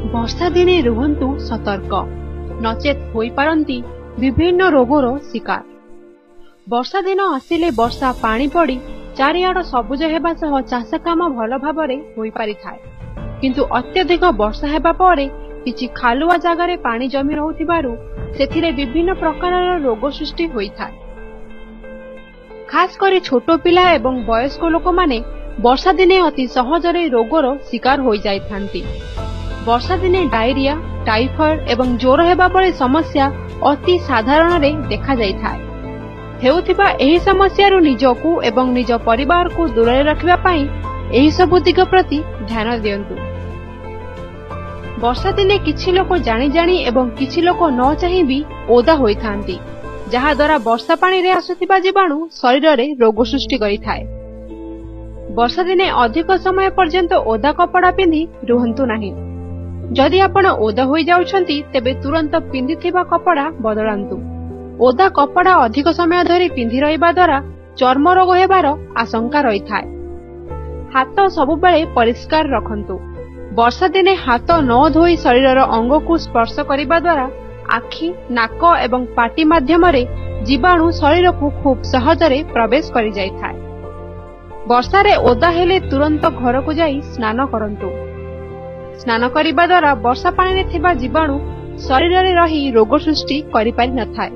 वर्षा दिने रुहंतु सतर्क नचेत होई पारंती विभिन्न रोगर शिकार। वर्षा दिन आसिले वर्षा पानी पड़ी चारिआड़ सबुज हेबा सह चाष काम भल भाबरे होई पारिथाय, किंतु अत्यधिक वर्षा हेबा परे किछि खालुआ जागारे पानी जमी रहुथिबारु सेथिरे विभिन्न प्रकारर रोग सृष्टि होइथाय। खास करी छोट पिला एवं वयस्क लोक माने वर्षा दिने अति सहजरे रोगर शिकार होई जाइथांती। वर्षा दिने डायरिया, टाइफॉइड एवं ज्वर हेबा परे समस्या अति साधारण रे देखा जाइथाय। हेउथिबा एही समस्यारु निजकू एवं निज परिवार को दूरे रखिबा पई एही सब दिग प्रति ध्यान दियंतु। वर्षा दिने किछि लोक जानी जानी एवं किछि लोक न चाहि भी ओदा होइथांती, जहा द्वारा वर्षा पानी रे आसुथिबा जीवाणु शरीर रे रोग सृष्टि करिथाय। वर्षा दिने अधिक समय पर्यंत ओदा कपड़ा पिंधि रुहंतु नाही। जदि आपण ओदा होई जाउछंती तेबे तुरंत पिंधिथिबा कपड़ा बदलांतु। ओदा कपड़ा अधिक समय धरि पिंधि रहिबा द्वारा चर्म रोग हेबार आशंका रहिथाय। हाथ सबुबेले परिष्कार रखंतु। वर्षा दिने हाथ न धोई शरीरर अंग को स्पर्श करिबा द्वारा आखि, नाक एवं पाटी माध्यम रे जीवाणु शरीर को खूब सहजरे प्रवेश करि जाइथाय। वर्षा रे ओदा हेले तुरंत घर को जाई स्नान करंतु। स्नान करिबा द्वारा वर्षा पानी रे थिबा जीवाणु शरीर रे रही रोग सृष्टि करि पारि नथाय।